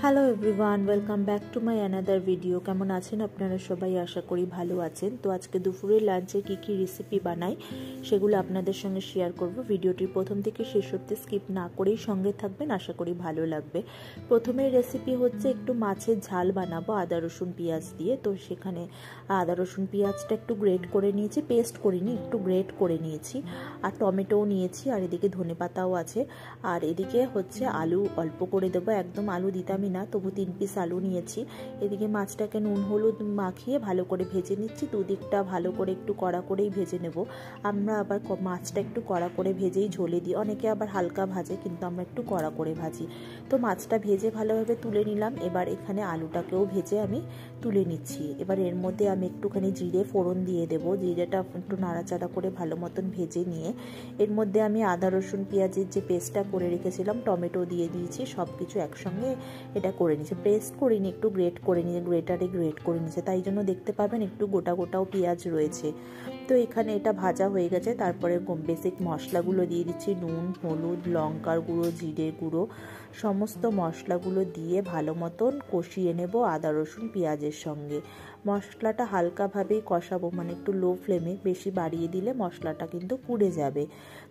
Hello everyone, welcome back to my another video. কেমন আছেন আপনারা সবাই? আশা করি ভালো আছেন। তো আজকে দুপুরের লাঞ্চে কী রেসিপি বানাই সেগুলো আপনাদের সঙ্গে শেয়ার করব। ভিডিওটির প্রথম থেকে শেষ অবধি স্কিপ না করেই সঙ্গে থাকবেন, আশা করি ভালো লাগবে। প্রথমে রেসিপি হচ্ছে একটু মাছের ঝাল বানাবো আদা রসুন পেঁয়াজ দিয়ে। তো সেখানে আদা রসুন পেঁয়াজটা একটু গ্রেট করে নিয়েছি, পেস্ট করিনি, একটু গ্রেট করে নিয়েছি। আর টমেটোও নিয়েছি, আর এদিকে ধনেপাতাও আছে। আর এদিকে হচ্ছে আলু অল্প করে দেবো, একদম আলু দিতামই না, তবু 3 পিস আলু নিয়েছি। এদিকে মাছটাকে নুন হলুদ মাখিয়ে ভালো করে ভেজে নিচ্ছি। দুদিকটা ভালো করে একটু কড়া করেই ভেজে নেব। আমরা আবার মাছটা একটু কড়া করে ভেজেই ঝোলে দিই, অনেকে আবার হালকা ভাজে, কিন্তু আমরা একটু কড়া করে ভাজি। তো মাছটা ভেজে ভালোভাবে তুলে নিলাম। এবার এখানে আলুটাকেও ভেজে আমি তুলে নিচ্ছি। এবার এর মধ্যে আমি একটুখানি জিরে ফোড়ন দিয়ে দেবো। জিরেটা একটু নাড়াচাড়া করে ভালো মতন ভেজে নিয়ে এর মধ্যে আমি আদা রসুন পেঁয়াজের যে পেস্টটা করে রেখেছিলাম, টমেটো দিয়ে দিয়েছি, সব কিছু একসঙ্গে এটা করে নিয়েছি। পেস্ট করিনি, একটু গ্রেট করে নিয়ে গ্রেটারে গ্রেট করে নিয়েছে, তাই জন্য দেখতে পাবেন একটু গোটা গোটাও পেঁয়াজ রয়েছে। তো এখানে এটা ভাজা হয়ে গেছে। তারপরে বেসিক মশলাগুলো দিয়ে দিচ্ছি, নুন হলুদ লঙ্কার গুঁড়ো জিরে গুঁড়ো, সমস্ত মশলাগুলো দিয়ে ভালো মতন কষিয়ে নেব আদা রসুন পেঁয়াজের সঙ্গে। মশলাটা হালকাভাবেই কষাবো, মানে একটু লো ফ্লেমে, বেশি বাড়িয়ে দিলে মশলাটা কিন্তু পুড়ে যাবে।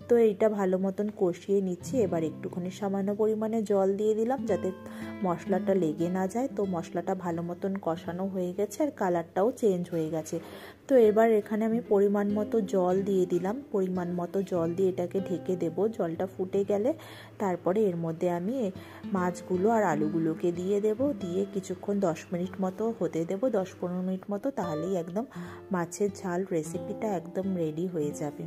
তো এইটা ভালো মতন কষিয়ে নিচ্ছি। এবার একটুখানি সামান্য পরিমাণে জল দিয়ে দিলাম যাতে মশলাটা লেগে না যায়। তো মশলাটা ভালো মতন কষানো হয়ে গেছে আর কালারটাও চেঞ্জ হয়ে গেছে। তো এবার এখানে আমি পরিমাণ মতো জল দিয়ে দিলাম। পরিমাণ মতো জল দিয়ে এটাকে ঢেকে দেব। জলটা ফুটে গেলে তারপরে এর মধ্যে আমি মাছগুলো আর আলুগুলোকে দিয়ে দেব। দিয়ে কিছুক্ষণ 10 মিনিট মতো হতে দেব, 10-15 মিনিট মতো, তাহলেই একদম মাছের ঝাল রেসিপিটা একদম রেডি হয়ে যাবে।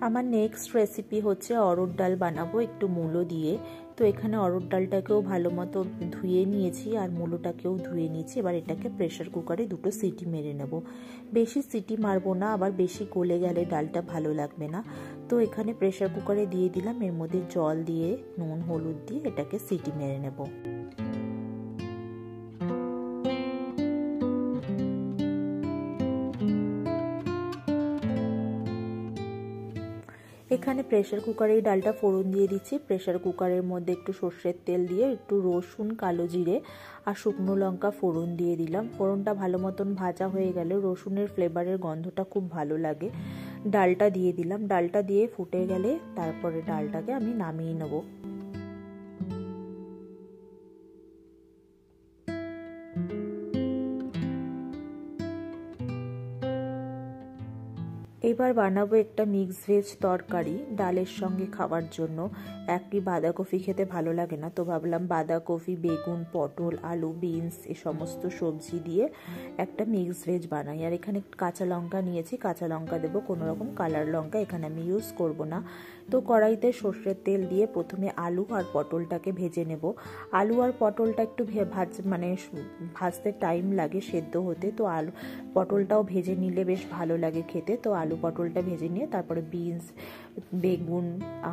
আমার নেক্সট রেসিপি হচ্ছে অরহর ডাল বানাবো একটু মূলো দিয়ে। তো এখানে অরহর ডালটাকেও ভালো মতো ধুয়ে নিয়েছি আর মূলোটাকেও ধুয়ে নিয়েছি। এবার এটাকে প্রেশার কুকারে 2টো সিটি মেরে নেব। বেশি সিটি মারবো না, আবার বেশি গলে গেলে ডালটা ভালো লাগবে না। তো এখানে প্রেশার কুকারে দিয়ে দিলাম, এর মধ্যে জল দিয়ে নুন হলুদ দিয়ে এটাকে সিটি মেরে নেব। এখানে প্রেশার কুকারে এই ডালটা ফোড়ন দিয়ে দিচ্ছি। প্রেশার কুকারের মধ্যে একটু সর্ষের তেল দিয়ে একটু রসুন কালো জিরে আর শুকনো লঙ্কা ফোড়ন দিয়ে দিলাম। ফোড়নটা ভালো মতন ভাজা হয়ে গেলে রসুনের ফ্লেভারের গন্ধটা খুব ভালো লাগে। ডালটা দিয়ে দিলাম। ডালটা দিয়ে ফুটে গেলে তারপরে ডালটাকে আমি নামিয়ে নেব। এবার বানাবো একটা মিক্স ভেজ তরকারি ডালের সঙ্গে খাওয়ার জন্য। একটি বাঁধাকপি খেতে ভালো লাগে না, তো ভাবলাম বাঁধাকপি বেগুন পটল আলু বিনস এই সমস্ত সবজি দিয়ে একটা মিক্স ভেজ বানাই। আর এখানে কাঁচা লঙ্কা নিয়েছি, কাঁচা লঙ্কা দেবো, কোনো রকম কালার লঙ্কা এখানে আমি ইউজ করব না। তো কড়াইতে সর্ষের তেল দিয়ে প্রথমে আলু আর পটলটাকে ভেজে নেব। আলু আর পটলটা একটু ভাজতে টাইম লাগে সেদ্ধ হতে, তো আলু পটলটাও ভেজে নিলে বেশ ভালো লাগে খেতে। তো আলু পটলটা ভেজে নিয়ে তারপরে বিনস বেগুন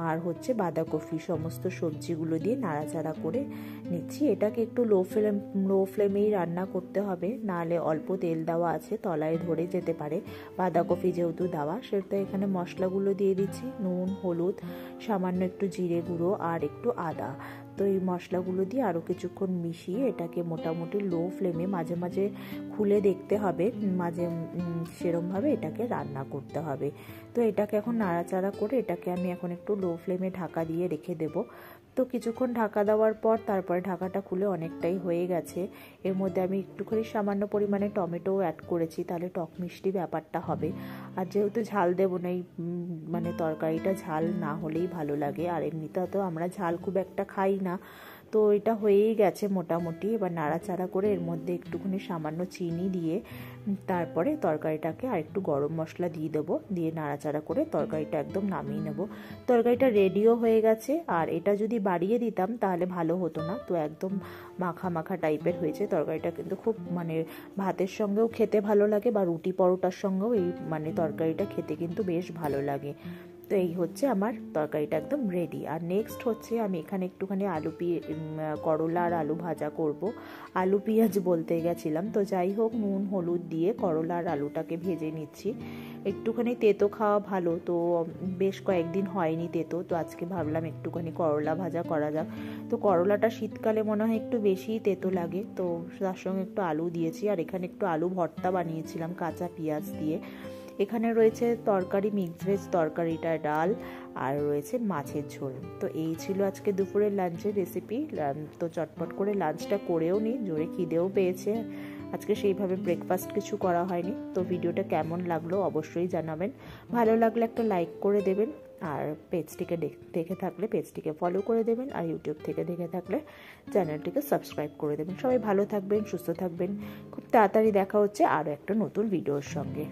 আর হচ্ছে বাঁধাকপি সমস্ত সবজিগুলো দিয়ে নাড়াচাড়া করে নিচ্ছি। এটাকে একটু লো ফ্লেমেই রান্না করতে হবে, নাহলে অল্প তেল দেওয়া আছে তলায় ধরে যেতে পারে। বাঁধাকপি যেহেতু দেওয়া, সেটা এখানে মশলাগুলো দিয়ে দিচ্ছি, নুন হলুদ সামান্য একটু জিরে গুঁড়ো আর একটু আদা। তো এই মশলাগুলো দিয়ে আরও কিছুক্ষণ মিশিয়ে এটাকে মোটামুটি লো ফ্লেমে মাঝে মাঝে খুলে দেখতে হবে, মাঝে সেরমভাবে এটাকে রান্না করতে হবে। তো এটাকে এখন নাড়াচাড়া করে এটাকে আমি এখন একটু লো ফ্লেমে ঢাকা দিয়ে রেখে দেব। তো কিছুক্ষণ ঢাকা দেওয়ার পর তারপরে ঢাকাটা খুলে অনেকটাই হয়ে গেছে। এর মধ্যে আমি একটুখানি সামান্য পরিমাণে টমেটোও অ্যাড করেছি, তাহলে টক মিষ্টি ব্যাপারটা হবে। আর যেহেতু ঝাল দেবো না, মানে তরকারিটা ঝাল না হলেই ভালো লাগে, আর এমনিতে তো আমরা ঝাল খুব একটা খাই না। তো এটা হয়েই গেছে মোটামুটি। এবার নাড়াচাড়া করে এর মধ্যে একটুখানি সামান্য চিনি দিয়ে তারপরে তরকারিটাকে আর একটু গরম মশলা দিয়ে দেবো, দিয়ে নাড়াচাড়া করে তরকারিটা একদম নামিয়ে নেব। তরকারিটা রেডিও হয়ে গেছে। আর এটা যদি বাড়িয়ে দিতাম তাহলে ভালো হতো না, তো একদম মাখা মাখা টাইপের হয়েছে তরকারিটা, কিন্তু খুব ভাতের সঙ্গেও খেতে ভালো লাগে বা রুটি পরোটার সঙ্গেও এই তরকারিটা খেতে কিন্তু বেশ ভালো লাগে। তো এই হচ্ছে আমার তরকারিটা একদম রেডি। আর নেক্সট হচ্ছে আমি এখানে একটুখানি করলা আর আলু ভাজা করব। আলু পেঁয়াজ বলতে গেছিলাম, তো যাই হোক নুন হলুদ দিয়ে করলা আর আলুটাকে ভেজে নিচ্ছি। একটুখানি তেতো খাওয়া ভালো, তো বেশ কয়েকদিন হয়নি তেতো, তো আজকে ভাবলাম একটুখানি করলা ভাজা করা যাক। তো করলাটা শীতকালে মনে হয় একটু বেশি তেতো লাগে, তো তার সঙ্গে একটু আলু দিয়েছি। আর এখানে একটু আলু ভর্তা বানিয়েছিলাম কাঁচা পেঁয়াজ দিয়ে। এখানে রয়েছে তরকারি, মিক্সড ভেজ তরকারিটা, ডাল, আর রয়েছে মাছের ঝোল। তো এই ছিল আজকে দুপুরের লাঞ্চের রেসিপি। তো চটপট করে লাঞ্চটা করেও নিই, জোরে খিদেও পেয়েছে। আজকে সেইভাবে ব্রেকফাস্ট কিছু করা হয়নি। তো ভিডিওটা কেমন লাগলো অবশ্যই জানাবেন। ভালো লাগলে একটা লাইক করে দেবেন, আর পেজটিকে দেখে থাকলে পেজটিকে ফলো করে দেবেন, আর ইউটিউব থেকে দেখে থাকলে চ্যানেলটিকে সাবস্ক্রাইব করে দেবেন। সবাই ভালো থাকবেন, সুস্থ থাকবেন। খুব তাড়াতাড়ি দেখা হচ্ছে আরও একটা নতুন ভিডিওর সঙ্গে।